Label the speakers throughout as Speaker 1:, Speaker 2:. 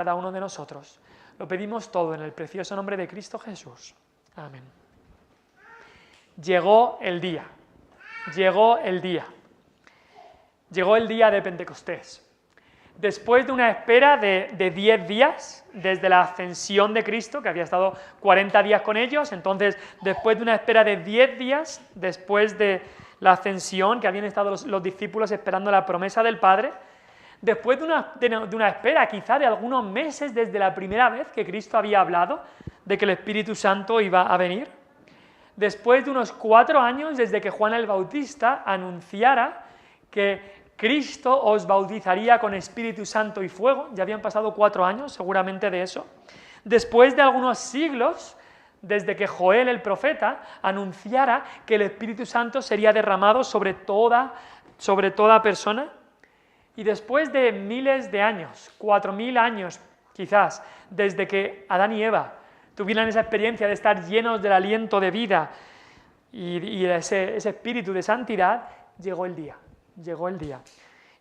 Speaker 1: cada uno de nosotros. Lo pedimos todo en el precioso nombre de Cristo Jesús. Amén. Llegó el día. Llegó el día. Llegó el día de Pentecostés. Después de una espera de 10 días, desde la ascensión de Cristo, que había estado 40 días con ellos, entonces después de una espera de 10 días, después de la ascensión, que habían estado los discípulos esperando la promesa del Padre, después de una espera quizá de algunos meses desde la primera vez que Cristo había hablado de que el Espíritu Santo iba a venir, después de unos 4 años desde que Juan el Bautista anunciara que Cristo os bautizaría con Espíritu Santo y fuego, ya habían pasado 4 años seguramente de eso, después de algunos siglos, desde que Joel el profeta anunciara que el Espíritu Santo sería derramado sobre toda persona, y después de miles de años, 4000 años quizás, desde que Adán y Eva tuvieran esa experiencia de estar llenos del aliento de vida y ese espíritu de santidad, llegó el día. Llegó el día.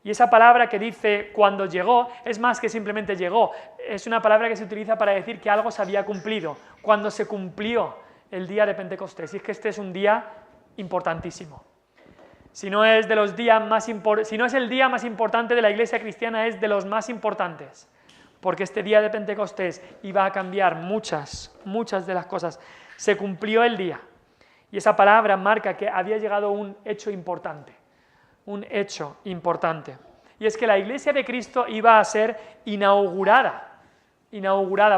Speaker 1: Y esa palabra que dice cuando llegó es más que simplemente llegó, es una palabra que se utiliza para decir que algo se había cumplido, cuando se cumplió el día de Pentecostés. Y es que este es un día importantísimo. Si no es el día más importante de la Iglesia cristiana, es de los más importantes, porque este día de Pentecostés iba a cambiar muchas de las cosas. Se cumplió el día, y esa palabra marca que había llegado un hecho importante. Un hecho importante, y es que la Iglesia de Cristo iba a ser inaugurada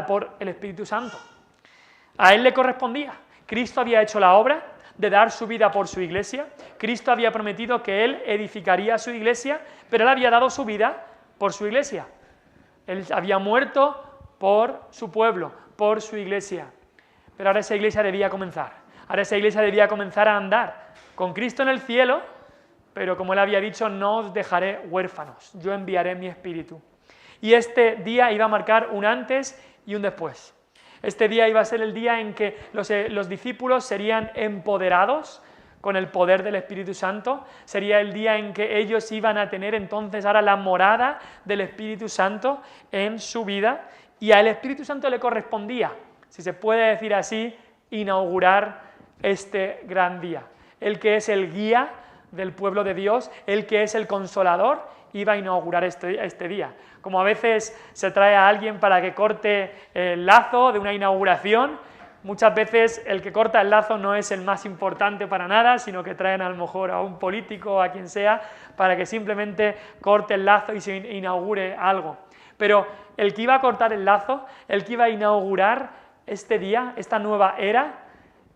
Speaker 1: por el Espíritu Santo. A Él le correspondía. Cristo había hecho la obra de dar su vida por su Iglesia, Cristo había prometido que Él edificaría su Iglesia, pero Él había dado su vida por su Iglesia. Él había muerto por su pueblo, por su Iglesia, pero ahora esa Iglesia debía comenzar. Ahora esa Iglesia debía comenzar a andar con Cristo en el cielo, pero como Él había dicho, no os dejaré huérfanos, yo enviaré mi Espíritu. Y este día iba a marcar un antes y un después. Este día iba a ser el día en que los discípulos serían empoderados con el poder del Espíritu Santo. Sería el día en que ellos iban a tener entonces ahora la morada del Espíritu Santo en su vida. Y al Espíritu Santo le correspondía, si se puede decir así, inaugurar este gran día. El que es el guía del pueblo de Dios, el que es el consolador, iba a inaugurar este día. Como a veces se trae a alguien para que corte el lazo de una inauguración, muchas veces el que corta el lazo no es el más importante para nada, sino que traen a lo mejor a un político o a quien sea para que simplemente corte el lazo y se inaugure algo. Pero el que iba a cortar el lazo, el que iba a inaugurar este día, esta nueva era,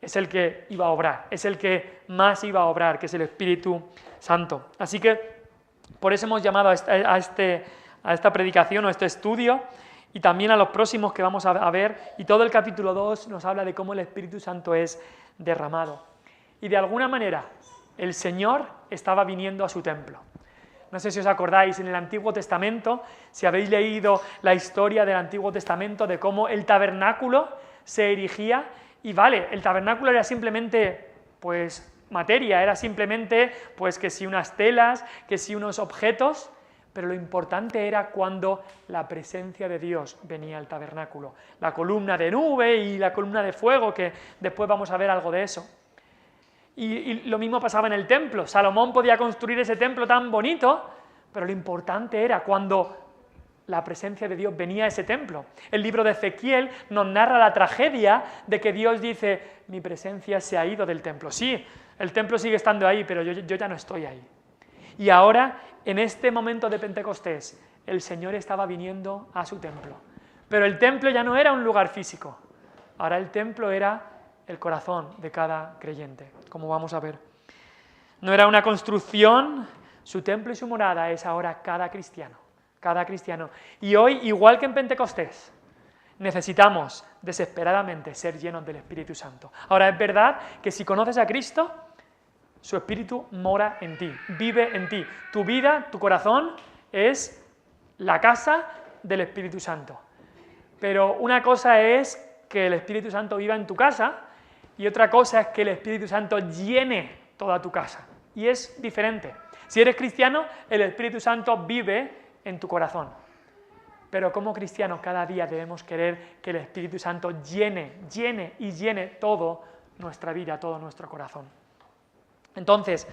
Speaker 1: es el que iba a obrar, es el que más iba a obrar, que es el Espíritu Santo. Así que por eso hemos llamado a esta predicación o a este estudio, y también a los próximos que vamos a ver, y todo el capítulo 2 nos habla de cómo el Espíritu Santo es derramado. Y de alguna manera el Señor estaba viniendo a su templo. No sé si os acordáis, en el Antiguo Testamento, si habéis leído la historia del Antiguo Testamento de cómo el tabernáculo se erigía. Y vale, el tabernáculo era simplemente, pues, materia, era simplemente, pues, que si unas telas, que si unos objetos, pero lo importante era cuando la presencia de Dios venía al tabernáculo. La columna de nube y la columna de fuego, que después vamos a ver algo de eso. Y lo mismo pasaba en el templo. Salomón podía construir ese templo tan bonito, pero lo importante era cuando la presencia de Dios venía a ese templo. El libro de Ezequiel nos narra la tragedia de que Dios dice: mi presencia se ha ido del templo. Sí, el templo sigue estando ahí, pero yo ya no estoy ahí. Y ahora, en este momento de Pentecostés, el Señor estaba viniendo a su templo. Pero el templo ya no era un lugar físico. Ahora el templo era el corazón de cada creyente, como vamos a ver. No era una construcción, su templo y su morada es ahora cada cristiano. Cada cristiano. Y hoy, igual que en Pentecostés, necesitamos desesperadamente ser llenos del Espíritu Santo. Ahora, es verdad que si conoces a Cristo, su Espíritu mora en ti, vive en ti. Tu vida, tu corazón, es la casa del Espíritu Santo. Pero una cosa es que el Espíritu Santo viva en tu casa y otra cosa es que el Espíritu Santo llene toda tu casa. Y es diferente. Si eres cristiano, el Espíritu Santo vive en tu corazón. pero como cristianos cada día debemos querer que el Espíritu Santo llene toda nuestra vida, todo nuestro corazón. Entonces,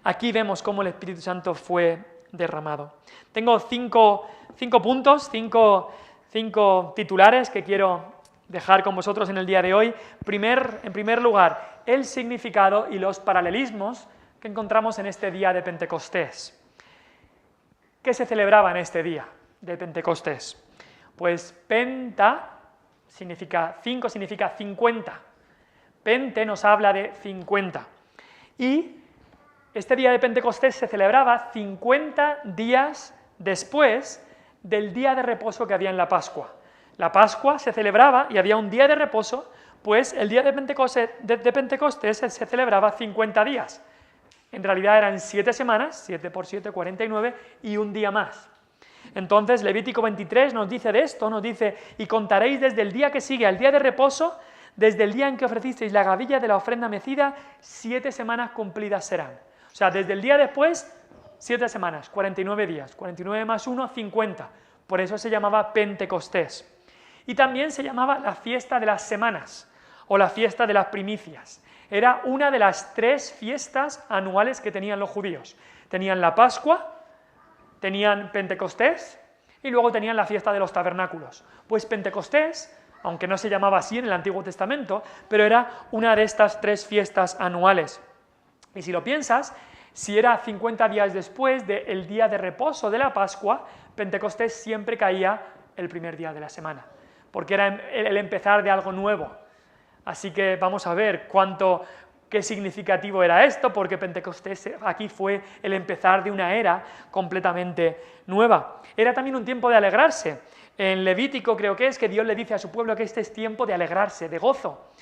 Speaker 1: aquí vemos cómo el Espíritu Santo fue derramado. Tengo cinco puntos, cinco titulares que quiero dejar con vosotros en el día de hoy. En primer lugar, el significado y los paralelismos que encontramos en este día de Pentecostés. ¿Qué se celebraba en este día de Pentecostés? Pues penta significa 5, significa 50. Pente nos habla de 50. Y este día de Pentecostés se celebraba 50 días después del día de reposo que había en la Pascua. La Pascua se celebraba y había un día de reposo, pues el día de Pentecostés se celebraba 50 días. En realidad eran 7 semanas, 7 por 7, 49, y un día más. Entonces Levítico 23 nos dice de esto, nos dice, y contaréis desde el día que sigue al día de reposo, desde el día en que ofrecisteis la gavilla de la ofrenda mecida, 7 semanas cumplidas serán. O sea, desde el día después, 7 semanas, 49 días, 49 más 1, 50. Por eso se llamaba Pentecostés. Y también se llamaba la fiesta de las semanas, o la fiesta de las primicias. Era una de las 3 fiestas anuales que tenían los judíos. Tenían la Pascua, tenían Pentecostés y luego tenían la fiesta de los tabernáculos. Pues Pentecostés, aunque no se llamaba así en el Antiguo Testamento, pero era una de estas 3 fiestas anuales. Y si lo piensas, si era 50 días después del día de reposo de la Pascua, Pentecostés siempre caía el primer día de la semana, porque era el empezar de algo nuevo. Así que vamos a ver qué significativo era esto, porque Pentecostés aquí fue el empezar de una era completamente nueva. Era también un tiempo de alegrarse. En Levítico creo que es que Dios le dice a su pueblo que este es tiempo de alegrarse, de gozo.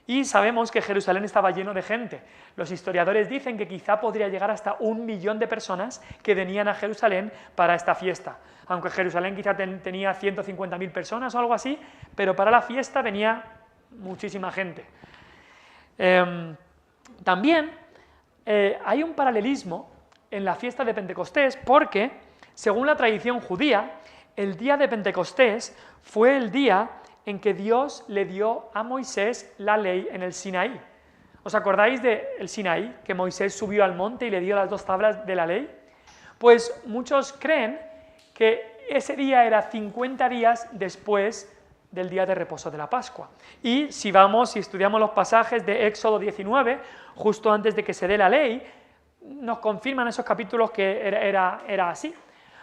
Speaker 1: Y sabemos que Jerusalén estaba lleno de gente. Los historiadores dicen que quizá podría llegar hasta 1 millón de personas que venían a Jerusalén para esta fiesta. Aunque Jerusalén quizá tenía 150.000 personas o algo así, pero para la fiesta venía muchísima gente. También hay un paralelismo en la fiesta de Pentecostés porque, según la tradición judía, el día de Pentecostés fue el día en que Dios le dio a Moisés la ley en el Sinaí. ¿Os acordáis del Sinaí, que Moisés subió al monte y le dio las 2 tablas de la ley? Pues muchos creen que ese día era 50 días después del día de reposo de la Pascua. Y si estudiamos los pasajes de Éxodo 19, justo antes de que se dé la ley, nos confirman esos capítulos que era así,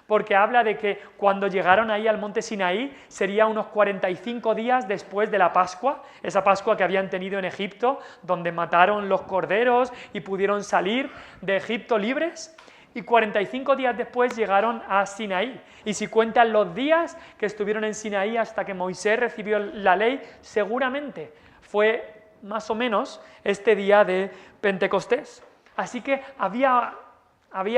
Speaker 1: porque habla de que cuando llegaron ahí al monte Sinaí sería unos 45 días después de la Pascua, esa Pascua que habían tenido en Egipto, donde mataron los corderos y pudieron salir de Egipto libres. Y 45 días después llegaron a Sinaí. Y si cuentan los días que estuvieron en Sinaí hasta que Moisés recibió la ley, seguramente fue más o menos este día de Pentecostés. Así que había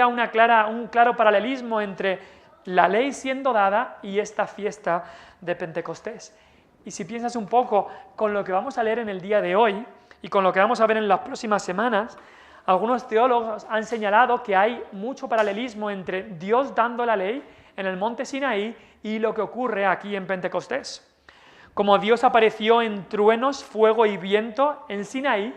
Speaker 1: un claro paralelismo entre la ley siendo dada y esta fiesta de Pentecostés. Y si piensas un poco con lo que vamos a leer en el día de hoy y con lo que vamos a ver en las próximas semanas, algunos teólogos han señalado que hay mucho paralelismo entre Dios dando la ley en el monte Sinaí y lo que ocurre aquí en Pentecostés. Como Dios apareció en truenos, fuego y viento en Sinaí,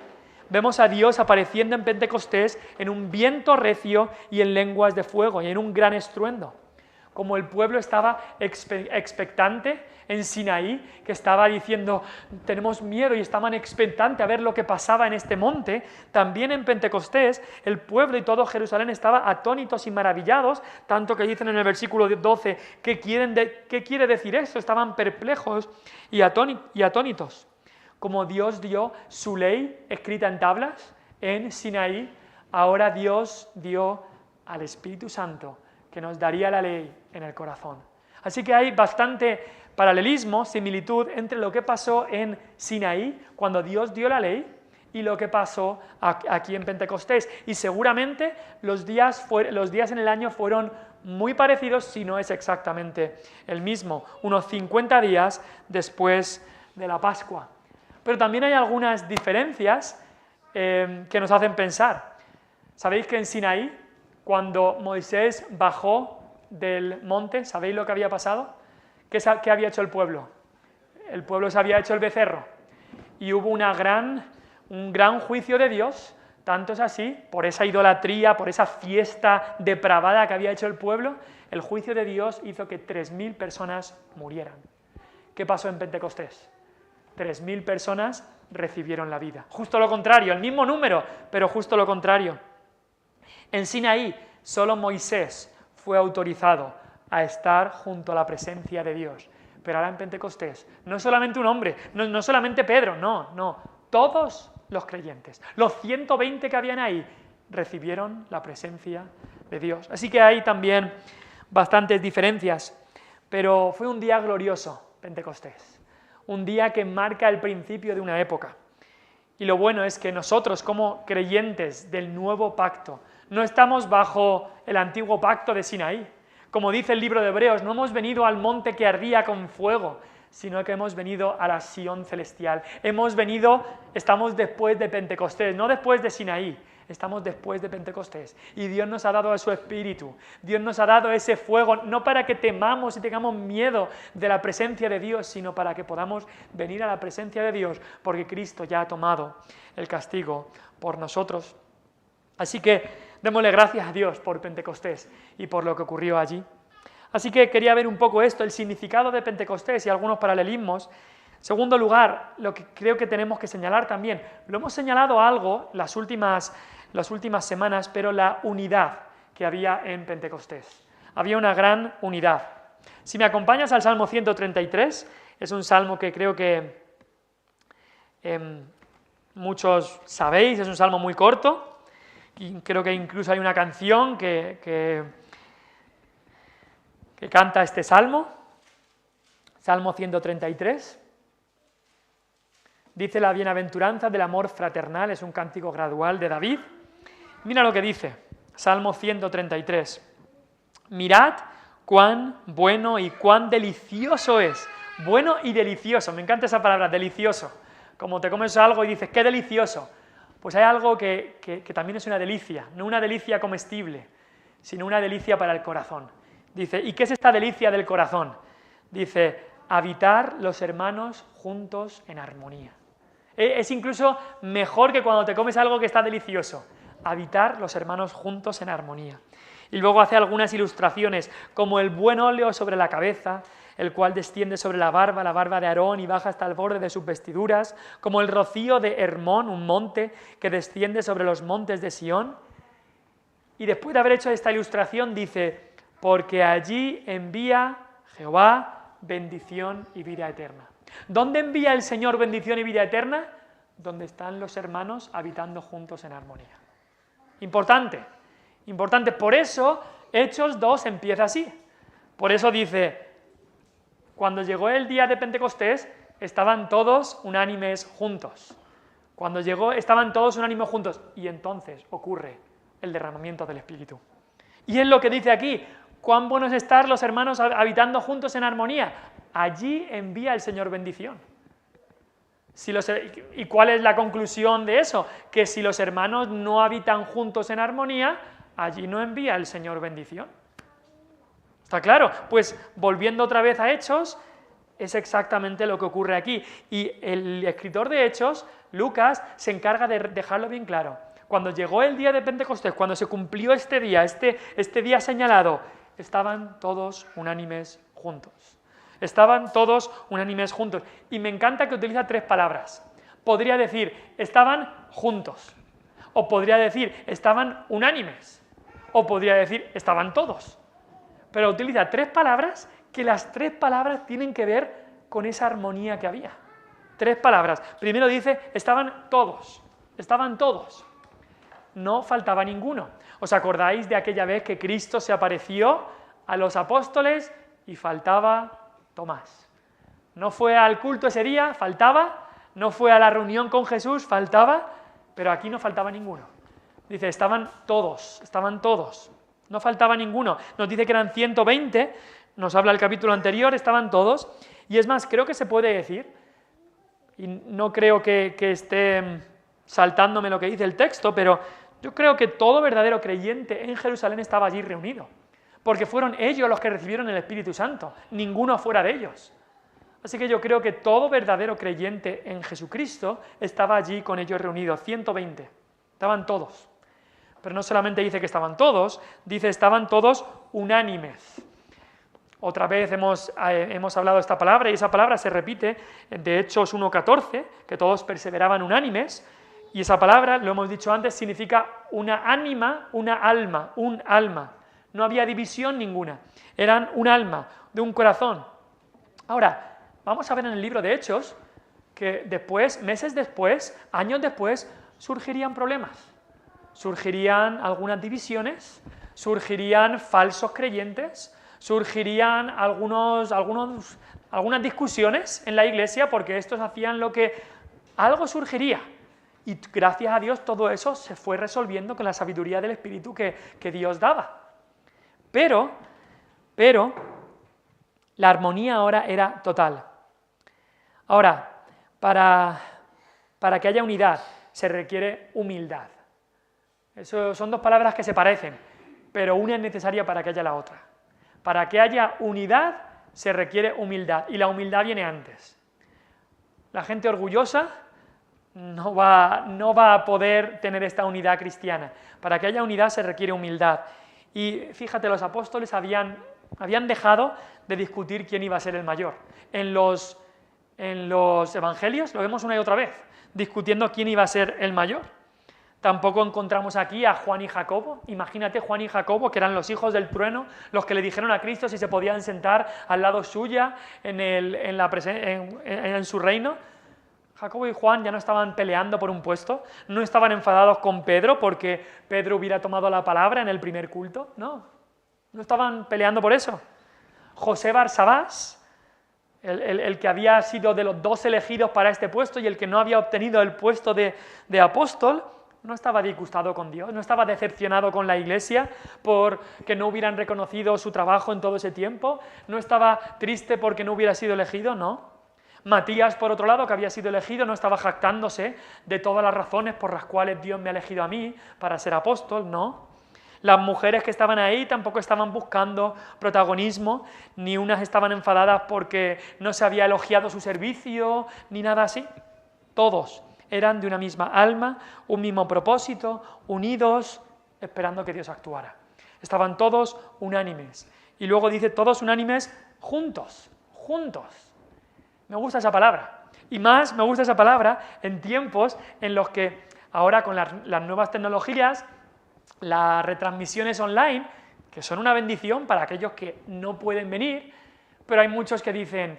Speaker 1: vemos a Dios apareciendo en Pentecostés en un viento recio y en lenguas de fuego y en un gran estruendo. Como el pueblo estaba expectante en Sinaí, que estaba diciendo, tenemos miedo, y estaban expectantes a ver lo que pasaba en este monte, también en Pentecostés el pueblo y todo Jerusalén estaba atónitos y maravillados, tanto que dicen en el versículo 12, ¿qué quiere decir eso? Estaban perplejos y atónitos. Como Dios dio su ley escrita en tablas en Sinaí, ahora Dios dio al Espíritu Santo que nos daría la ley en el corazón. Así que hay bastante paralelismo, similitud entre lo que pasó en Sinaí, cuando Dios dio la ley, y lo que pasó aquí en Pentecostés. Y seguramente los días en el año fueron muy parecidos, si no es exactamente el mismo, unos 50 días después de la Pascua. Pero también hay algunas diferencias que nos hacen pensar. ¿Sabéis que en Sinaí, cuando Moisés bajó del monte, ¿sabéis lo que había pasado? ¿Qué había hecho el pueblo? El pueblo se había hecho el becerro y hubo un gran juicio de Dios. Tanto es así, por esa idolatría, por esa fiesta depravada que había hecho el pueblo, el juicio de Dios hizo que 3.000 personas murieran. ¿Qué pasó en Pentecostés? 3.000 personas recibieron la vida. Justo lo contrario, el mismo número, pero justo lo contrario. En Sinaí, solo Moisés fue autorizado a estar junto a la presencia de Dios. Pero ahora en Pentecostés, no solamente un hombre, no solamente Pedro, no, todos los creyentes, los 120 que habían ahí, recibieron la presencia de Dios. Así que hay también bastantes diferencias, pero fue un día glorioso, Pentecostés, un día que marca el principio de una época. Y lo bueno es que nosotros, como creyentes del nuevo pacto, no estamos bajo el antiguo pacto de Sinaí. Como dice el libro de Hebreos, no hemos venido al monte que ardía con fuego, sino que hemos venido a la Sión celestial. Estamos después de Pentecostés, no después de Sinaí, estamos después de Pentecostés. Y Dios nos ha dado a su Espíritu, Dios nos ha dado ese fuego, no para que temamos y tengamos miedo de la presencia de Dios, sino para que podamos venir a la presencia de Dios, porque Cristo ya ha tomado el castigo por nosotros. Así que démosle gracias a Dios por Pentecostés y por lo que ocurrió allí. Así que quería ver un poco esto, el significado de Pentecostés y algunos paralelismos. En segundo lugar, lo que creo que tenemos que señalar también, lo hemos señalado algo las últimas semanas, pero la unidad que había en Pentecostés. Había una gran unidad. Si me acompañas al Salmo 133, es un salmo que creo que muchos sabéis, es un salmo muy corto, y creo que incluso hay una canción que canta este salmo, Salmo 133. Dice la bienaventuranza del amor fraternal, es un cántico gradual de David. Mira lo que dice, Salmo 133. Mirad cuán bueno y cuán delicioso es. Bueno y delicioso, me encanta esa palabra, delicioso. Como te comes algo y dices, qué delicioso. Pues hay algo que también es una delicia, no una delicia comestible, sino una delicia para el corazón. Dice, ¿y qué es esta delicia del corazón? Dice, habitar los hermanos juntos en armonía. Es incluso mejor que cuando te comes algo que está delicioso. Habitar los hermanos juntos en armonía. Y luego hace algunas ilustraciones, como el buen óleo sobre la cabeza, el cual desciende sobre la barba de Aarón y baja hasta el borde de sus vestiduras, como el rocío de Hermón, un monte que desciende sobre los montes de Sión. Y después de haber hecho esta ilustración dice, porque allí envía Jehová bendición y vida eterna. ¿Dónde envía el Señor bendición y vida eterna? Donde están los hermanos habitando juntos en armonía. Importante, importante. Por eso Hechos 2 empieza así. Por eso dice, cuando llegó el día de Pentecostés, estaban todos unánimes juntos. Cuando llegó, estaban todos unánimes juntos. Y entonces ocurre el derramamiento del Espíritu. Y es lo que dice aquí, cuán bueno es estar los hermanos habitando juntos en armonía. Allí envía el Señor bendición. ¿Y cuál es la conclusión de eso? Que si los hermanos no habitan juntos en armonía, allí no envía el Señor bendición. ¿Está claro? Pues volviendo otra vez a Hechos, es exactamente lo que ocurre aquí. Y el escritor de Hechos, Lucas, se encarga de dejarlo bien claro. Cuando llegó el día de Pentecostés, cuando se cumplió este día, este día señalado, estaban todos unánimes juntos. Estaban todos unánimes juntos. Y me encanta que utiliza 3 palabras. Podría decir, estaban juntos. O podría decir, estaban unánimes. O podría decir, estaban todos. Pero utiliza 3 palabras que las 3 palabras tienen que ver con esa armonía que había. 3 palabras. Primero dice, estaban todos. Estaban todos. No faltaba ninguno. ¿Os acordáis de aquella vez que Cristo se apareció a los apóstoles y faltaba Tomás? No fue al culto ese día, faltaba. No fue a la reunión con Jesús, faltaba. Pero aquí no faltaba ninguno. Dice, estaban todos. No faltaba ninguno. Nos dice que eran 120, nos habla el capítulo anterior, estaban todos. Y es más, creo que se puede decir, y no creo que esté saltándome lo que dice el texto, pero yo creo que todo verdadero creyente en Jerusalén estaba allí reunido. porque fueron ellos los que recibieron el Espíritu Santo, ninguno fuera de ellos. Así que yo creo que todo verdadero creyente en Jesucristo estaba allí con ellos reunidos, 120, estaban todos. Pero no solamente dice que estaban todos, dice estaban todos unánimes. Otra vez hemos hablado de esta palabra y esa palabra se repite de Hechos 1:14, que todos perseveraban unánimes, y esa palabra, lo hemos dicho antes, significa una ánima, una alma, un alma. No había división ninguna, eran un alma, de un corazón. Ahora, vamos a ver en el libro de Hechos que después, meses después, años después, surgirían problemas. Surgirían algunas divisiones, surgirían falsos creyentes, surgirían algunas discusiones en la iglesia porque estos hacían lo que algo surgiría. Y gracias a Dios todo eso se fue resolviendo con la sabiduría del Espíritu que Dios daba. Pero la armonía ahora era total. Ahora, para que haya unidad se requiere humildad. Eso son dos palabras que se parecen, pero una es necesaria para que haya la otra. Para que haya unidad se requiere humildad, y la humildad viene antes. La gente orgullosa no va a poder tener esta unidad cristiana. Para que haya unidad se requiere humildad. Y fíjate, los apóstoles habían dejado de discutir quién iba a ser el mayor. En los evangelios lo vemos una y otra vez, discutiendo quién iba a ser el mayor. Tampoco encontramos aquí a Juan y Jacobo. Imagínate Juan y Jacobo, que eran los hijos del trueno, los que le dijeron a Cristo si se podían sentar al lado suya en su reino. Jacobo y Juan ya no estaban peleando por un puesto, no estaban enfadados con Pedro porque Pedro hubiera tomado la palabra en el primer culto, no estaban peleando por eso. José Barsabás, el que había sido de los 2 elegidos para este puesto y el que no había obtenido el puesto de apóstol, no estaba disgustado con Dios, no estaba decepcionado con la iglesia porque no hubieran reconocido su trabajo en todo ese tiempo, no estaba triste porque no hubiera sido elegido, no. Matías, por otro lado, que había sido elegido, no estaba jactándose de todas las razones por las cuales Dios me ha elegido a mí para ser apóstol, no. Las mujeres que estaban ahí tampoco estaban buscando protagonismo, ni unas estaban enfadadas porque no se había elogiado su servicio, ni nada así. Todos eran de una misma alma, un mismo propósito, unidos, esperando que Dios actuara. Estaban todos unánimes. Y luego dice todos unánimes juntos, juntos. Me gusta esa palabra. Y más me gusta esa palabra en tiempos en los que ahora con las nuevas tecnologías, las retransmisiones online, que son una bendición para aquellos que no pueden venir, pero hay muchos que dicen,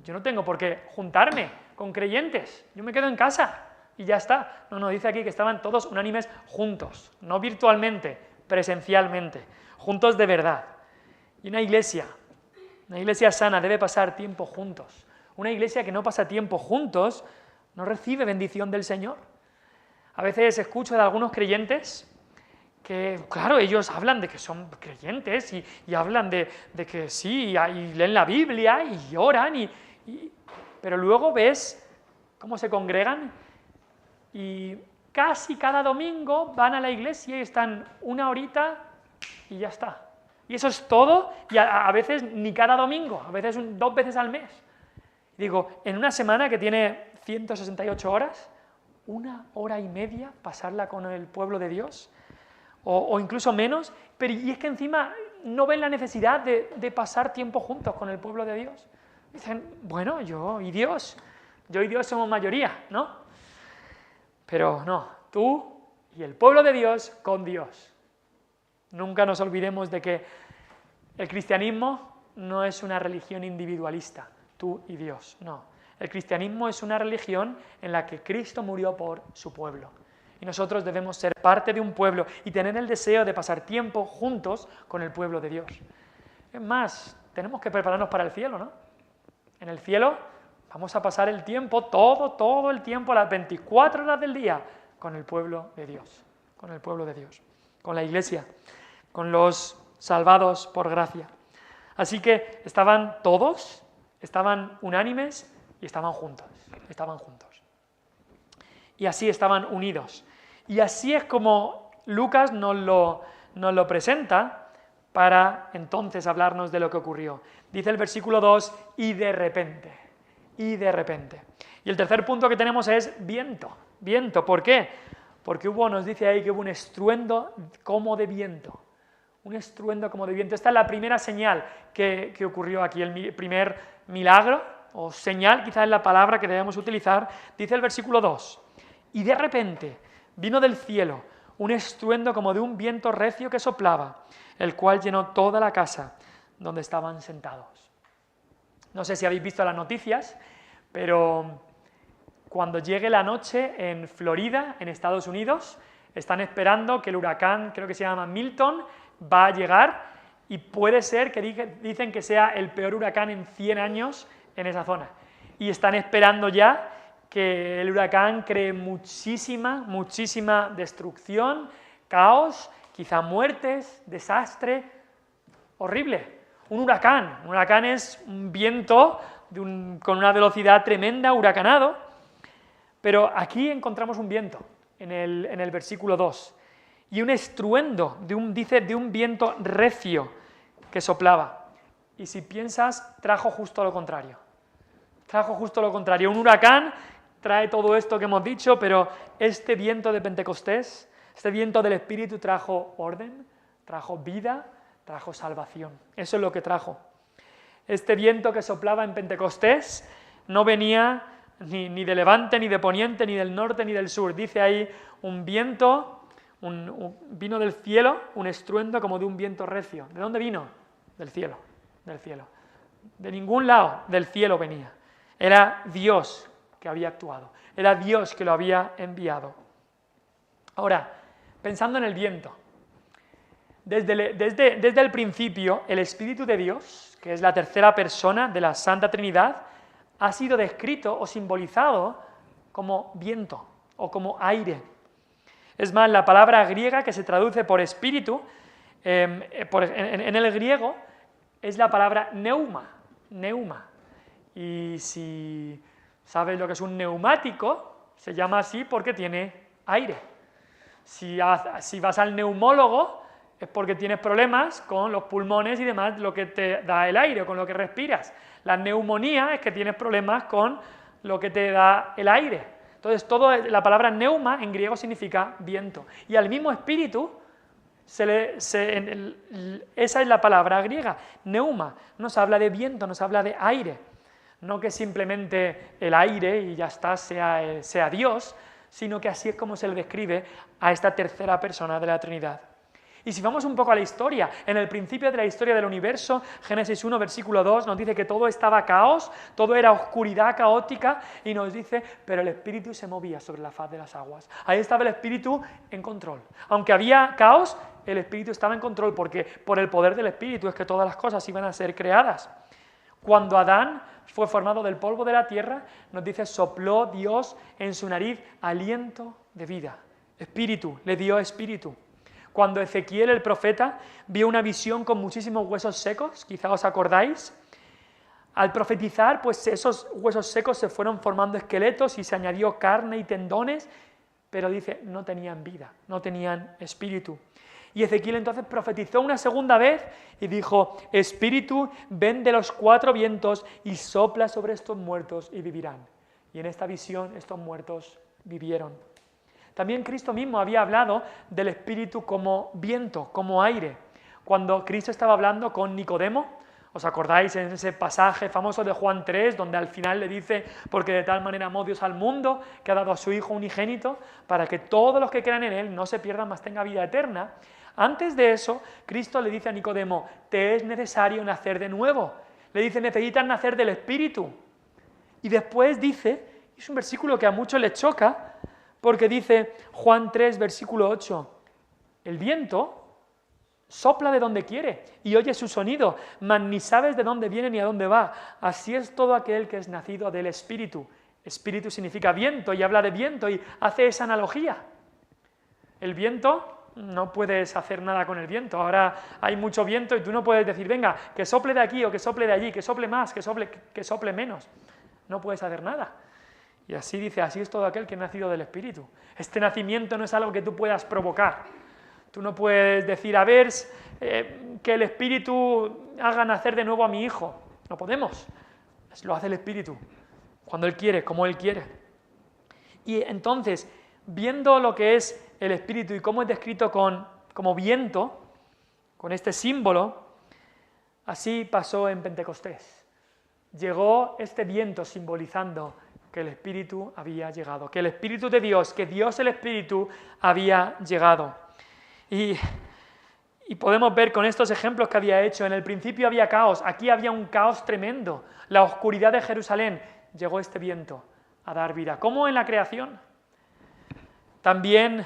Speaker 1: yo no tengo por qué juntarme con creyentes, yo me quedo en casa y ya está. No, dice aquí que estaban todos unánimes juntos, no virtualmente, presencialmente, juntos de verdad. Y una iglesia sana debe pasar tiempo juntos. Una iglesia que no pasa tiempo juntos no recibe bendición del Señor. A veces escucho de algunos creyentes que, claro, ellos hablan de que son creyentes y hablan de que sí, y leen la Biblia y oran, pero luego ves cómo se congregan y casi cada domingo van a la iglesia y están una horita y ya está. Y eso es todo, y a veces ni cada domingo, a veces 2 veces al mes. Digo, en una semana que tiene 168 horas, 1 hora y media pasarla con el pueblo de Dios, o incluso menos, y es que encima no ven la necesidad de pasar tiempo juntos con el pueblo de Dios. Dicen, bueno, yo y Dios somos mayoría, ¿no? Pero no, tú y el pueblo de Dios con Dios. Nunca nos olvidemos de que el cristianismo no es una religión individualista, tú y Dios, no. El cristianismo es una religión en la que Cristo murió por su pueblo. Y nosotros debemos ser parte de un pueblo y tener el deseo de pasar tiempo juntos con el pueblo de Dios. Es más, tenemos que prepararnos para el cielo, ¿no? En el cielo vamos a pasar el tiempo, todo el tiempo, las 24 horas del día, con el pueblo de Dios, con el pueblo de Dios, con la iglesia, con los salvados por gracia. Así que estaban todos, estaban unánimes y estaban juntos. Y así estaban unidos. Y así es como Lucas nos lo presenta para entonces hablarnos de lo que ocurrió. Dice el versículo 2, y de repente, y de repente. Y el tercer punto que tenemos es viento, viento. ¿Por qué? Porque nos dice ahí que hubo un estruendo como de viento. Un estruendo como de viento. Esta es la primera señal que ocurrió aquí, el primer milagro, o señal, quizás es la palabra que debemos utilizar. Dice el versículo 2, y de repente vino del cielo un estruendo como de un viento recio que soplaba, el cual llenó toda la casa donde estaban sentados. No sé si habéis visto las noticias, pero cuando llegue la noche en Florida, en Estados Unidos, están esperando que el huracán, creo que se llama Milton, va a llegar y puede ser que dicen que sea el peor huracán en 100 años en esa zona. Y están esperando ya que el huracán cree muchísima destrucción, caos, quizá muertes, desastre, horrible. Un huracán es un viento con una velocidad tremenda, huracanado, pero aquí encontramos un viento en el versículo 2 y un estruendo, dice, de un viento recio que soplaba. Y si piensas, trajo justo lo contrario. Trajo justo lo contrario. Un huracán trae todo esto que hemos dicho, pero este viento de Pentecostés, este viento del Espíritu trajo orden, trajo vida, trajo salvación. Eso es lo que trajo. Este viento que soplaba en Pentecostés no venía ni de levante, ni de poniente, ni del norte, ni del sur. Dice ahí un viento, vino del cielo, un estruendo como de un viento recio. ¿De dónde vino? Del cielo, del cielo. De ningún lado del cielo venía. Era Dios que había actuado. Era Dios que lo había enviado. Ahora, pensando en el viento, desde el principio, el Espíritu de Dios, que es la tercera persona de la Santa Trinidad, ha sido descrito o simbolizado como viento o como aire. Es más, la palabra griega que se traduce por espíritu, en el griego, es la palabra neuma. Y si sabes lo que es un neumático, se llama así porque tiene aire. Si vas al neumólogo, es porque tienes problemas con los pulmones y demás, lo que te da el aire, con lo que respiras. La neumonía es que tienes problemas con lo que te da el aire. Entonces, la palabra neuma en griego significa viento. Y al mismo espíritu, esa es la palabra griega, neuma. Nos habla de viento, nos habla de aire. No que simplemente el aire y ya está, sea Dios, sino que así es como se le describe a esta tercera persona de la Trinidad. Y si vamos un poco a la historia, en el principio de la historia del universo, Génesis 1, versículo 2, nos dice que todo estaba caos, todo era oscuridad caótica, y nos dice, pero el Espíritu se movía sobre la faz de las aguas. Ahí estaba el Espíritu en control. Aunque había caos, el Espíritu estaba en control, porque por el poder del Espíritu es que todas las cosas iban a ser creadas. Cuando Adán fue formado del polvo de la tierra, nos dice, sopló Dios en su nariz aliento de vida. Espíritu, le dio espíritu. Cuando Ezequiel, el profeta, vio una visión con muchísimos huesos secos, quizá os acordáis, al profetizar, pues esos huesos secos se fueron formando esqueletos y se añadió carne y tendones, pero dice, no tenían vida, no tenían espíritu. Y Ezequiel entonces profetizó una segunda vez y dijo, Espíritu, ven de los 4 vientos y sopla sobre estos muertos y vivirán. Y en esta visión estos muertos vivieron. También Cristo mismo había hablado del Espíritu como viento, como aire. Cuando Cristo estaba hablando con Nicodemo, ¿os acordáis en ese pasaje famoso de Juan 3, donde al final le dice, porque de tal manera amó Dios al mundo, que ha dado a su Hijo unigénito, para que todos los que crean en Él no se pierdan, mas tenga vida eterna? Antes de eso, Cristo le dice a Nicodemo, te es necesario nacer de nuevo. Le dice, necesitas nacer del Espíritu. Y después dice, es un versículo que a muchos les choca, porque dice Juan 3, versículo 8, el viento sopla de donde quiere y oye su sonido, mas ni sabes de dónde viene ni a dónde va. Así es todo aquel que es nacido del Espíritu. Espíritu significa viento y habla de viento y hace esa analogía. El viento, no puedes hacer nada con el viento. Ahora hay mucho viento y tú no puedes decir, venga, que sople de aquí o que sople de allí, que sople más, que sople menos. No puedes hacer nada. Y así dice, así es todo aquel que es nacido del Espíritu. Este nacimiento no es algo que tú puedas provocar. Tú no puedes decir, a ver, que el Espíritu haga nacer de nuevo a mi hijo. No podemos. Lo hace el Espíritu, cuando Él quiere, como Él quiere. Y entonces, viendo lo que es el Espíritu y cómo es descrito como viento, con este símbolo, así pasó en Pentecostés. Llegó este viento simbolizando que el Espíritu había llegado, que el Espíritu de Dios, que Dios el Espíritu había llegado. Y podemos ver con estos ejemplos que había hecho, en el principio había caos, aquí había un caos tremendo, la oscuridad de Jerusalén, llegó este viento a dar vida, como en la creación. También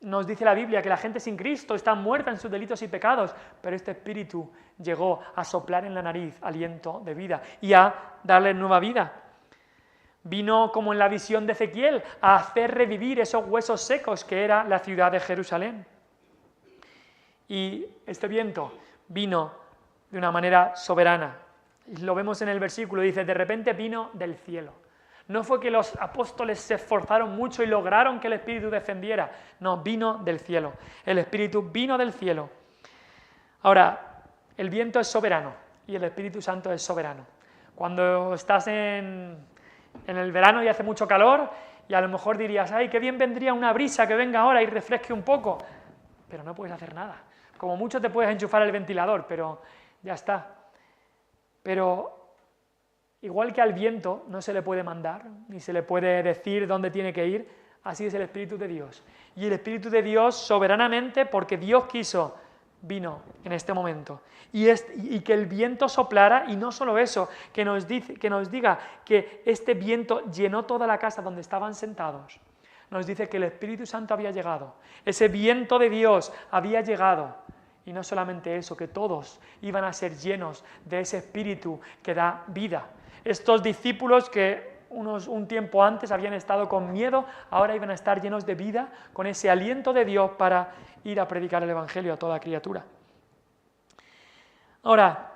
Speaker 1: nos dice la Biblia que la gente sin Cristo está muerta en sus delitos y pecados, pero este Espíritu llegó a soplar en la nariz aliento de vida y a darle nueva vida. Vino, como en la visión de Ezequiel, a hacer revivir esos huesos secos que era la ciudad de Jerusalén. Y este viento vino de una manera soberana. Y lo vemos en el versículo, dice, de repente vino del cielo. No fue que los apóstoles se esforzaron mucho y lograron que el Espíritu descendiera. No, vino del cielo. El Espíritu vino del cielo. Ahora, el viento es soberano y el Espíritu Santo es soberano. Cuando estás en el verano y hace mucho calor y a lo mejor dirías, ay, qué bien vendría una brisa que venga ahora y refresque un poco, pero no puedes hacer nada. Como mucho te puedes enchufar el ventilador, pero ya está. Pero igual que al viento no se le puede mandar, ni se le puede decir dónde tiene que ir, así es el Espíritu de Dios. Y el Espíritu de Dios soberanamente, porque Dios quiso, vino en este momento. Y que el viento soplara, y no solo eso, que nos diga que este viento llenó toda la casa donde estaban sentados. Nos dice que el Espíritu Santo había llegado, ese viento de Dios había llegado, y no solamente eso, que todos iban a ser llenos de ese Espíritu que da vida. Estos discípulos que un tiempo antes habían estado con miedo, ahora iban a estar llenos de vida, con ese aliento de Dios para ir a predicar el Evangelio a toda criatura. Ahora,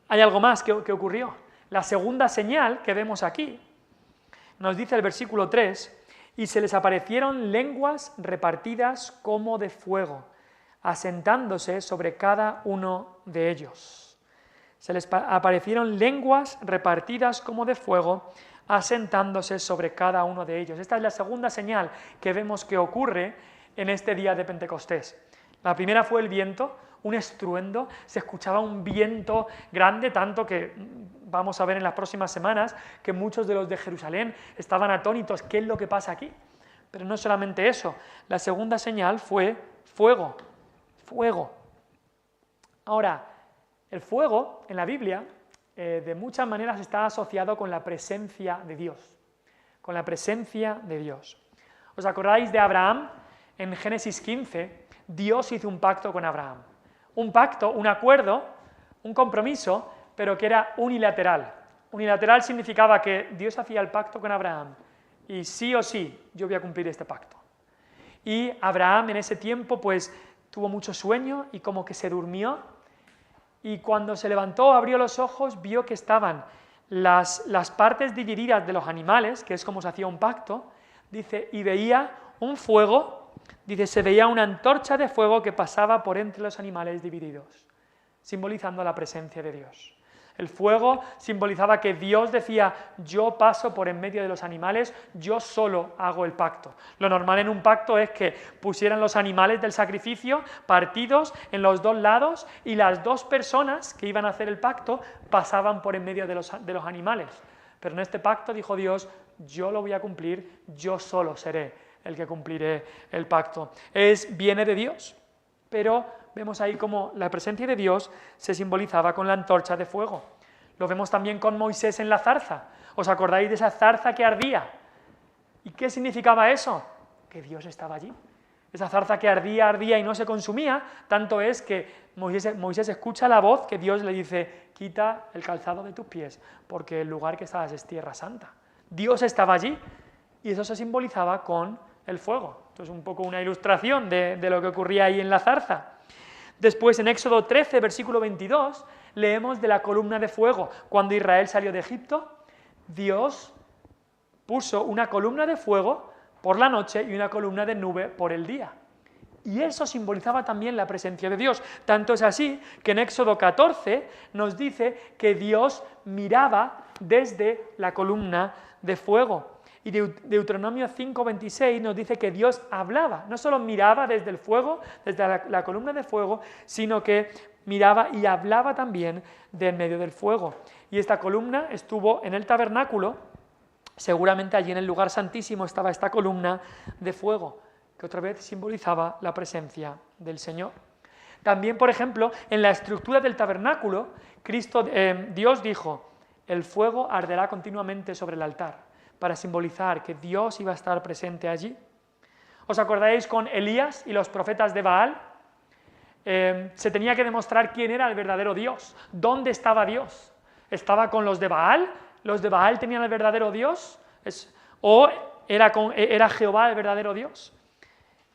Speaker 1: hay algo más que ocurrió. La segunda señal que vemos aquí, nos dice el versículo 3, y se les aparecieron lenguas repartidas como de fuego, asentándose sobre cada uno de ellos. Se les aparecieron lenguas repartidas como de fuego, asentándose sobre cada uno de ellos. Esta es la segunda señal que vemos que ocurre en este día de Pentecostés. La primera fue el viento, un estruendo, se escuchaba un viento grande, tanto que vamos a ver en las próximas semanas que muchos de los de Jerusalén estaban atónitos, ¿qué es lo que pasa aquí? Pero no solamente eso, la segunda señal fue fuego, fuego. Ahora, el fuego en la Biblia de muchas maneras está asociado con la presencia de Dios, con la presencia de Dios. ¿Os acordáis de Abraham? En Génesis 15, Dios hizo un pacto con Abraham. Un pacto, un acuerdo, un compromiso, pero que era unilateral. Unilateral significaba que Dios hacía el pacto con Abraham y sí o sí yo voy a cumplir este pacto. Y Abraham en ese tiempo pues tuvo mucho sueño y como que se durmió, y cuando se levantó, abrió los ojos, vio que estaban las partes divididas de los animales, que es como se hacía un pacto, dice, y veía un fuego, dice, se veía una antorcha de fuego que pasaba por entre los animales divididos, simbolizando la presencia de Dios. El fuego simbolizaba que Dios decía, yo paso por en medio de los animales, yo solo hago el pacto. Lo normal en un pacto es que pusieran los animales del sacrificio partidos en los dos lados y las dos personas que iban a hacer el pacto pasaban por en medio de los animales. Pero en este pacto dijo Dios, yo lo voy a cumplir, yo solo seré el que cumpliré el pacto. Viene de Dios, pero vemos ahí cómo la presencia de Dios se simbolizaba con la antorcha de fuego. Lo vemos también con Moisés en la zarza. ¿Os acordáis de esa zarza que ardía? ¿Y qué significaba eso? Que Dios estaba allí. Esa zarza que ardía y no se consumía, tanto es que Moisés escucha la voz que Dios le dice, quita el calzado de tus pies, porque el lugar que estás es tierra santa. Dios estaba allí y eso se simbolizaba con el fuego. Esto es un poco una ilustración de lo que ocurría ahí en la zarza. Después, en Éxodo 13, versículo 22, leemos de la columna de fuego. Cuando Israel salió de Egipto, Dios puso una columna de fuego por la noche y una columna de nube por el día. Y eso simbolizaba también la presencia de Dios. Tanto es así que en Éxodo 14 nos dice que Dios miraba desde la columna de fuego. Y Deuteronomio 5:26 nos dice que Dios hablaba, no solo miraba desde el fuego, desde la columna de fuego, sino que miraba y hablaba también de en medio del fuego. Y esta columna estuvo en el tabernáculo, seguramente allí en el lugar santísimo estaba esta columna de fuego, que otra vez simbolizaba la presencia del Señor. También, por ejemplo, en la estructura del tabernáculo, Dios dijo, el fuego arderá continuamente sobre el altar, para simbolizar que Dios iba a estar presente allí. ¿Os acordáis con Elías y los profetas de Baal? Se tenía que demostrar quién era el verdadero Dios. ¿Dónde estaba Dios? ¿Estaba con los de Baal? ¿Los de Baal tenían el verdadero Dios? ¿O era Jehová el verdadero Dios?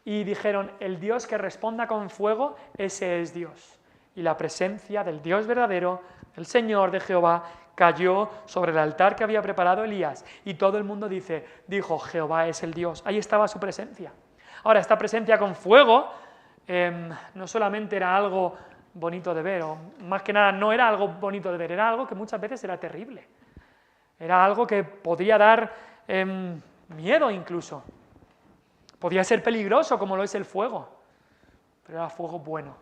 Speaker 1: Y dijeron, el Dios que responda con fuego, ese es Dios. Y la presencia del Dios verdadero, el Señor de Jehová, cayó sobre el altar que había preparado Elías. Y todo el mundo dijo, Jehová es el Dios. Ahí estaba su presencia. Ahora, esta presencia con fuego no solamente era algo bonito de ver, o más que nada no era algo bonito de ver, era algo que muchas veces era terrible. Era algo que podía dar miedo incluso. Podía ser peligroso como lo es el fuego, pero era fuego bueno.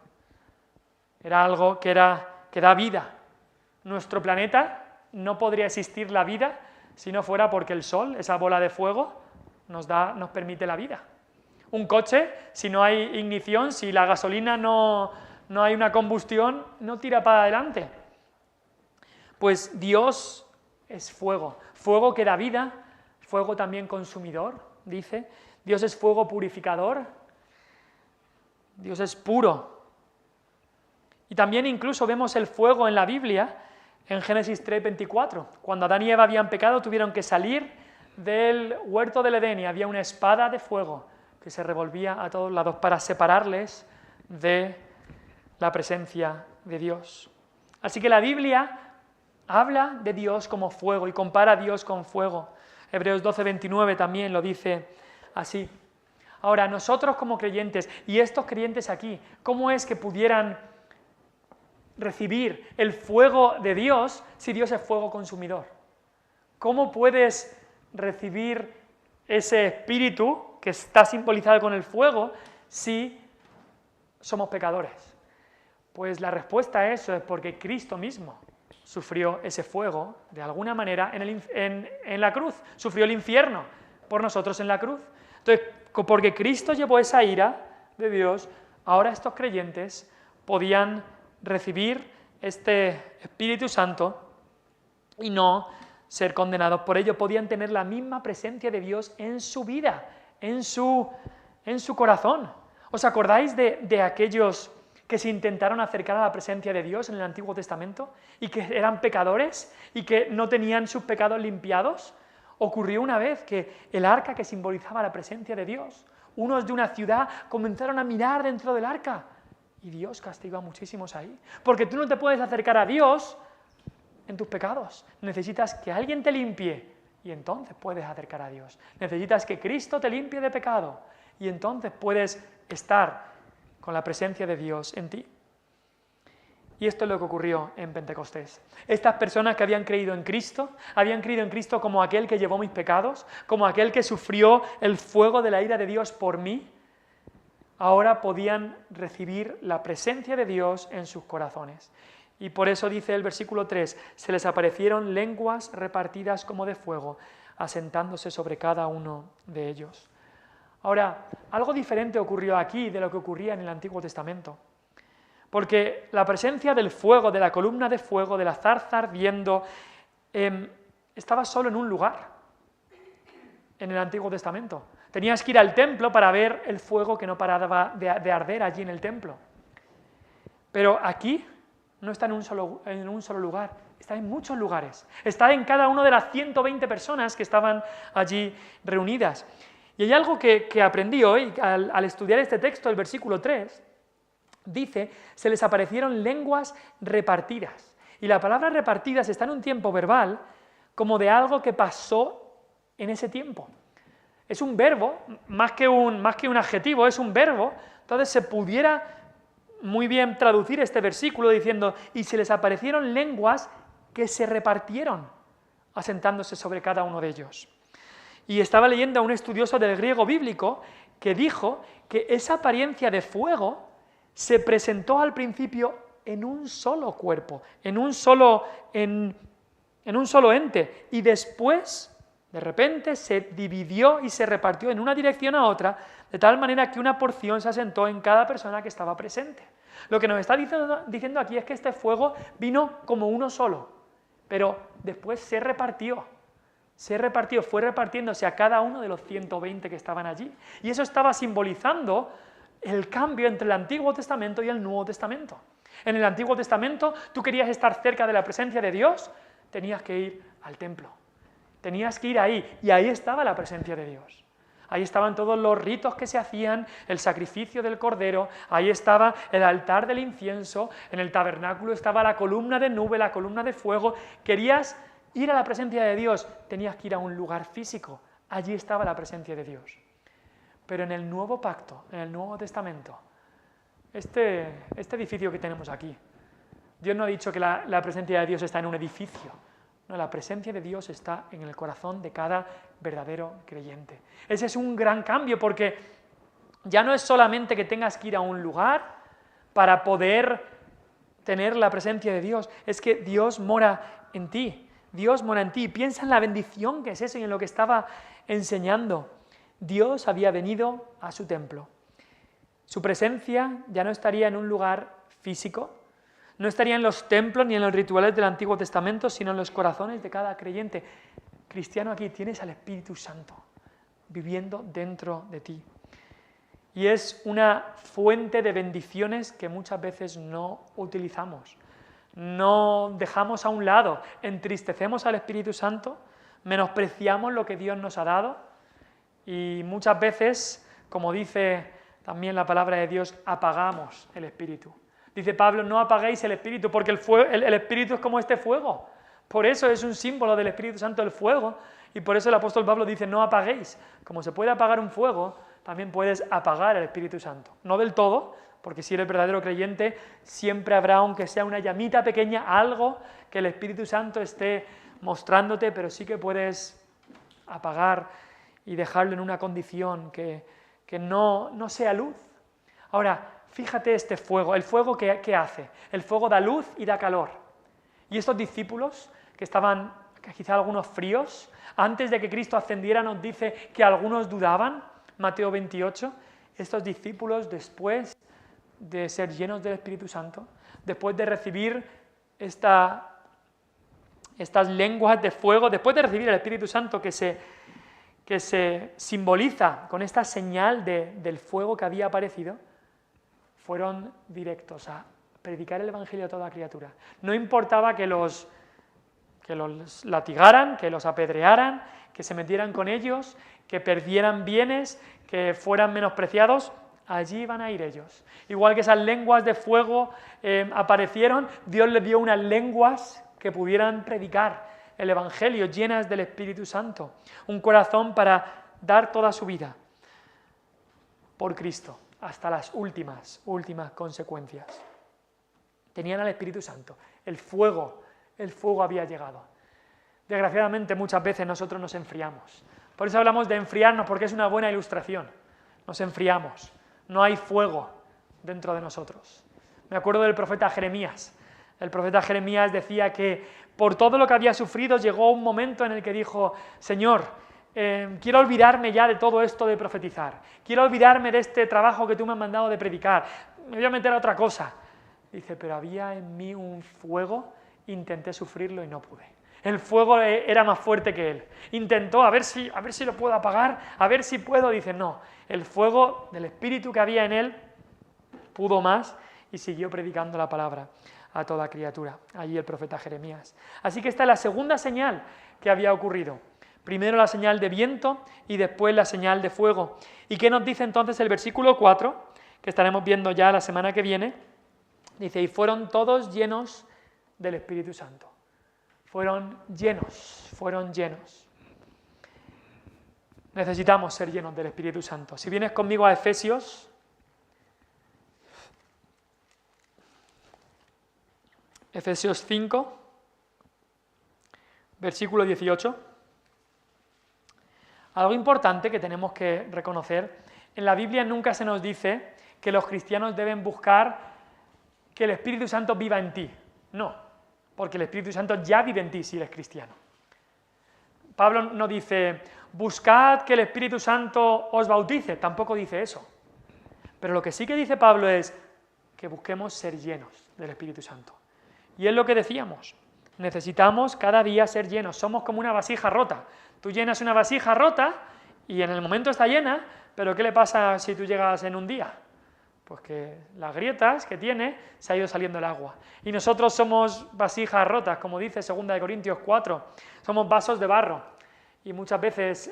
Speaker 1: Era algo que da vida. Nuestro planeta no podría existir la vida si no fuera porque el sol, esa bola de fuego, nos permite la vida. Un coche, si no hay ignición, si la gasolina no hay una combustión, no tira para adelante. Pues Dios es fuego, fuego que da vida, fuego también consumidor, dice. Dios es fuego purificador, Dios es puro. Y también incluso vemos el fuego en la Biblia, en Génesis 3:24. Cuando Adán y Eva habían pecado, tuvieron que salir del huerto del Edén y había una espada de fuego que se revolvía a todos lados para separarles de la presencia de Dios. Así que la Biblia habla de Dios como fuego y compara a Dios con fuego. Hebreos 12:29 también lo dice así. Ahora, nosotros como creyentes, y estos creyentes aquí, ¿cómo es que pudieran recibir el fuego de Dios si Dios es fuego consumidor? ¿Cómo puedes recibir ese espíritu que está simbolizado con el fuego si somos pecadores? Pues la respuesta a eso es porque Cristo mismo sufrió ese fuego de alguna manera en la cruz, sufrió el infierno por nosotros en la cruz. Entonces, porque Cristo llevó esa ira de Dios, ahora estos creyentes podían recibir este Espíritu Santo y no ser condenados por ello, podían tener la misma presencia de Dios en su vida, en su corazón. ¿Os acordáis de aquellos que se intentaron acercar a la presencia de Dios en el Antiguo Testamento y que eran pecadores y que no tenían sus pecados limpiados? Ocurrió una vez que el arca que simbolizaba la presencia de Dios, unos de una ciudad comenzaron a mirar dentro del arca y Dios castigó a muchísimos ahí. Porque tú no te puedes acercar a Dios en tus pecados. Necesitas que alguien te limpie y entonces puedes acercar a Dios. Necesitas que Cristo te limpie de pecado y entonces puedes estar con la presencia de Dios en ti. Y esto es lo que ocurrió en Pentecostés. Estas personas que habían creído en Cristo como aquel que llevó mis pecados, como aquel que sufrió el fuego de la ira de Dios por mí, ahora podían recibir la presencia de Dios en sus corazones. Y por eso dice el versículo 3, se les aparecieron lenguas repartidas como de fuego, asentándose sobre cada uno de ellos. Ahora, algo diferente ocurrió aquí de lo que ocurría en el Antiguo Testamento. Porque la presencia del fuego, de la columna de fuego, de la zarza ardiendo, estaba solo en un lugar, en el Antiguo Testamento. Tenías que ir al templo para ver el fuego que no paraba de arder allí en el templo. Pero aquí no está en un solo lugar, está en muchos lugares. Está en cada una de las 120 personas que estaban allí reunidas. Y hay algo que aprendí hoy al estudiar este texto, el versículo 3, dice, se les aparecieron lenguas repartidas. Y la palabra repartidas está en un tiempo verbal como de algo que pasó en ese tiempo. es un verbo, más que un adjetivo, es un verbo. Entonces se pudiera muy bien traducir este versículo diciendo, y se les aparecieron lenguas que se repartieron, asentándose sobre cada uno de ellos. Y estaba leyendo a un estudioso del griego bíblico que dijo que esa apariencia de fuego se presentó al principio en un solo cuerpo, en un solo ente, y después, de repente, se dividió y se repartió en una dirección a otra, de tal manera que una porción se asentó en cada persona que estaba presente. Lo que nos está diciendo aquí es que este fuego vino como uno solo, pero después se repartió, fue repartiéndose a cada uno de los 120 que estaban allí. Y eso estaba simbolizando el cambio entre el Antiguo Testamento y el Nuevo Testamento. En el Antiguo Testamento, tú querías estar cerca de la presencia de Dios, tenías que ir al templo, tenías que ir ahí, y ahí estaba la presencia de Dios. Ahí estaban todos los ritos que se hacían, el sacrificio del cordero, ahí estaba el altar del incienso, en el tabernáculo estaba la columna de nube, la columna de fuego. Querías ir a la presencia de Dios, tenías que ir a un lugar físico, allí estaba la presencia de Dios. Pero en el Nuevo Pacto, en el Nuevo Testamento, este edificio que tenemos aquí, Dios no ha dicho que la presencia de Dios está en un edificio. No, la presencia de Dios está en el corazón de cada verdadero creyente. Ese es un gran cambio, porque ya no es solamente que tengas que ir a un lugar para poder tener la presencia de Dios, es que Dios mora en ti. Dios mora en ti. Piensa en la bendición que es eso y en lo que estaba enseñando. Dios había venido a su templo. Su presencia ya no estaría en un lugar físico, no estaría en los templos ni en los rituales del Antiguo Testamento, sino en los corazones de cada creyente. Cristiano, aquí tienes al Espíritu Santo viviendo dentro de ti. Y es una fuente de bendiciones que muchas veces no utilizamos. No dejamos a un lado, entristecemos al Espíritu Santo, menospreciamos lo que Dios nos ha dado y muchas veces, como dice también la palabra de Dios, apagamos el Espíritu. Dice Pablo, no apaguéis el Espíritu, porque el Espíritu es como este fuego. Por eso es un símbolo del Espíritu Santo el fuego, y por eso el apóstol Pablo dice, no apaguéis. Como se puede apagar un fuego, también puedes apagar el Espíritu Santo. No del todo, porque si eres verdadero creyente, siempre habrá, aunque sea una llamita pequeña, algo que el Espíritu Santo esté mostrándote, pero sí que puedes apagar y dejarlo en una condición que no sea luz. Ahora, fíjate este fuego, el fuego ¿qué hace? El fuego da luz y da calor. Y estos discípulos, que estaban quizá algunos fríos, antes de que Cristo ascendiera nos dice que algunos dudaban, Mateo 28, estos discípulos después de ser llenos del Espíritu Santo, después de recibir estas lenguas de fuego, después de recibir el Espíritu Santo que se simboliza con esta señal del fuego que había aparecido, fueron directos a predicar el Evangelio a toda criatura. No importaba que los latigaran, que los apedrearan, que se metieran con ellos, que perdieran bienes, que fueran menospreciados, allí iban a ir ellos. Igual que esas lenguas de fuego aparecieron, Dios les dio unas lenguas que pudieran predicar el Evangelio, llenas del Espíritu Santo. Un corazón para dar toda su vida por Cristo, hasta las últimas consecuencias. Tenían al Espíritu Santo, el fuego había llegado. Desgraciadamente muchas veces nosotros nos enfriamos. Por eso hablamos de enfriarnos, porque es una buena ilustración. Nos enfriamos, no hay fuego dentro de nosotros. Me acuerdo del profeta Jeremías. El profeta Jeremías decía que por todo lo que había sufrido llegó un momento en el que dijo, Señor, quiero olvidarme ya de todo esto de profetizar, quiero olvidarme de este trabajo que tú me has mandado de predicar, me voy a meter a otra cosa. Dice, pero había en mí un fuego, intenté sufrirlo y no pude. El fuego era más fuerte que él. Intentó a ver si lo puedo apagar, a ver si puedo. Dice, no, el fuego del Espíritu que había en él pudo más y siguió predicando la palabra a toda criatura. Allí el profeta Jeremías. Así que esta es la segunda señal que había ocurrido. Primero la señal de viento y después la señal de fuego. ¿Y qué nos dice entonces el versículo 4, que estaremos viendo ya la semana que viene? Dice, y fueron todos llenos del Espíritu Santo. Fueron llenos. Necesitamos ser llenos del Espíritu Santo. Si vienes conmigo a Efesios, Efesios 5, versículo 18. Algo importante que tenemos que reconocer, en la Biblia nunca se nos dice que los cristianos deben buscar que el Espíritu Santo viva en ti. No, porque el Espíritu Santo ya vive en ti si eres cristiano. Pablo no dice, buscad que el Espíritu Santo os bautice, tampoco dice eso. Pero lo que sí que dice Pablo es que busquemos ser llenos del Espíritu Santo. Y es lo que decíamos, necesitamos cada día ser llenos, somos como una vasija rota. Tú llenas una vasija rota y en el momento está llena, pero ¿qué le pasa si tú llegas en un día? Pues que las grietas que tiene se ha ido saliendo el agua. Y nosotros somos vasijas rotas, como dice 2 Corintios 4, somos vasos de barro y muchas veces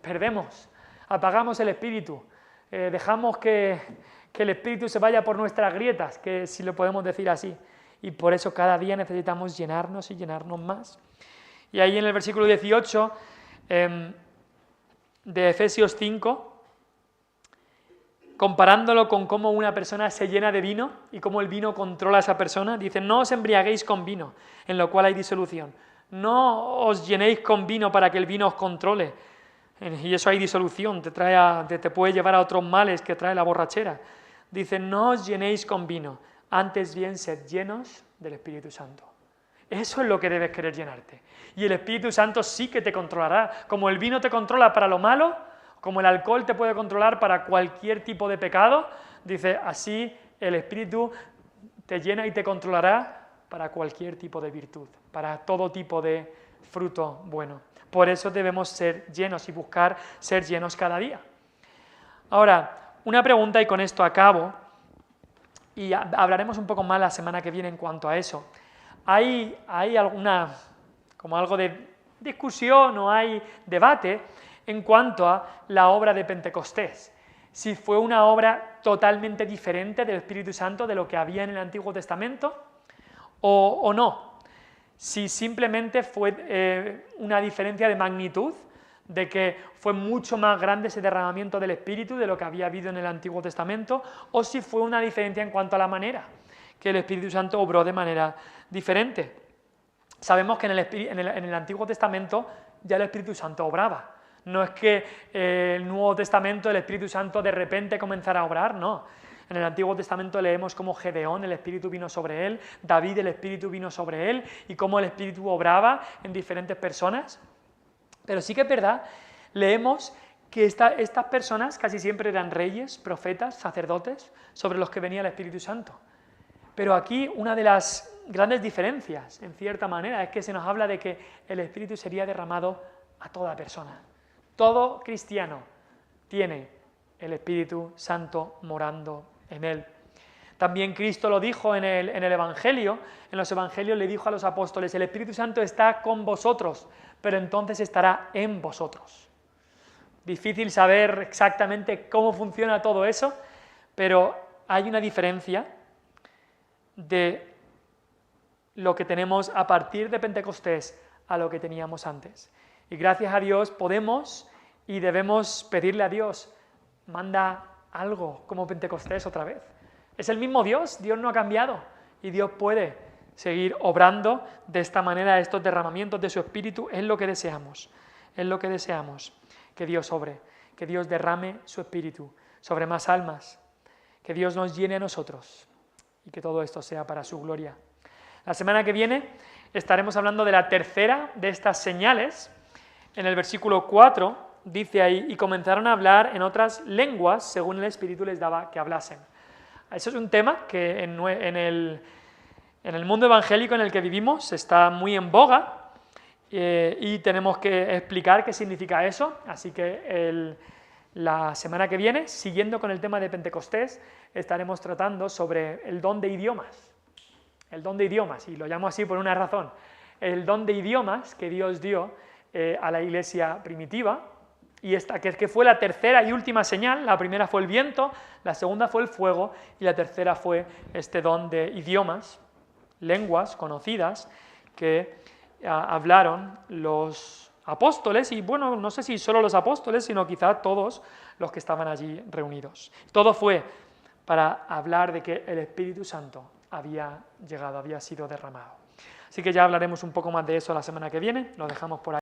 Speaker 1: perdemos, apagamos el espíritu, dejamos que el espíritu se vaya por nuestras grietas, que si lo podemos decir así. Y por eso cada día necesitamos llenarnos y llenarnos más. Y ahí en el versículo 18 de Efesios 5, comparándolo con cómo una persona se llena de vino y cómo el vino controla a esa persona, dice, no os embriaguéis con vino, en lo cual hay disolución. No os llenéis con vino para que el vino os controle. Y eso hay disolución, te puede llevar a otros males que trae la borrachera. Dice, no os llenéis con vino, antes bien sed llenos del Espíritu Santo. Eso es lo que debes querer llenarte. Y el Espíritu Santo sí que te controlará. Como el vino te controla para lo malo, como el alcohol te puede controlar para cualquier tipo de pecado, dice, así el Espíritu te llena y te controlará para cualquier tipo de virtud, para todo tipo de fruto bueno. Por eso debemos ser llenos y buscar ser llenos cada día. Ahora, una pregunta y con esto acabo, y hablaremos un poco más la semana que viene en cuanto a eso. ¿Hay alguna, como algo de discusión o hay debate en cuanto a la obra de Pentecostés? Si fue una obra totalmente diferente del Espíritu Santo de lo que había en el Antiguo Testamento o no. Si simplemente fue una diferencia de magnitud, de que fue mucho más grande ese derramamiento del Espíritu de lo que había habido en el Antiguo Testamento, o si fue una diferencia en cuanto a la manera, que el Espíritu Santo obró de manera diferente. Sabemos que en el Antiguo Testamento ya el Espíritu Santo obraba. No es que el Nuevo Testamento el Espíritu Santo de repente comenzara a obrar, no. En el Antiguo Testamento leemos cómo Gedeón, el Espíritu vino sobre él, David, el Espíritu vino sobre él, y cómo el Espíritu obraba en diferentes personas. Pero sí que es verdad, leemos que estas personas casi siempre eran reyes, profetas, sacerdotes, sobre los que venía el Espíritu Santo. Pero aquí una de las grandes diferencias, en cierta manera, es que se nos habla de que el Espíritu sería derramado a toda persona. Todo cristiano tiene el Espíritu Santo morando en él. También Cristo lo dijo en el Evangelio, en los Evangelios le dijo a los apóstoles, el Espíritu Santo está con vosotros, pero entonces estará en vosotros. Difícil saber exactamente cómo funciona todo eso, pero hay una diferencia de lo que tenemos a partir de Pentecostés a lo que teníamos antes. Y gracias a Dios podemos y debemos pedirle a Dios, manda algo como Pentecostés otra vez. Es el mismo Dios, Dios no ha cambiado y Dios puede seguir obrando de esta manera estos derramamientos de su Espíritu. Es lo que deseamos, que Dios obre, que Dios derrame su Espíritu sobre más almas, que Dios nos llene a nosotros y que todo esto sea para su gloria. La semana que viene estaremos hablando de la tercera de estas señales. En el versículo 4 dice ahí, y comenzaron a hablar en otras lenguas según el Espíritu les daba que hablasen. Eso es un tema que en el mundo evangélico en el que vivimos está muy en boga y tenemos que explicar qué significa eso. Así que la semana que viene, siguiendo con el tema de Pentecostés, estaremos tratando sobre el don de idiomas. El don de idiomas, y lo llamo así por una razón. El don de idiomas que Dios dio a la iglesia primitiva, y esta que fue la tercera y última señal. La primera fue el viento, la segunda fue el fuego y la tercera fue este don de idiomas, lenguas conocidas que hablaron los apóstoles, y bueno, no sé si solo los apóstoles, sino quizá todos los que estaban allí reunidos. Todo fue para hablar de que el Espíritu Santo había llegado, había sido derramado. Así que ya hablaremos un poco más de eso la semana que viene, lo dejamos por ahí.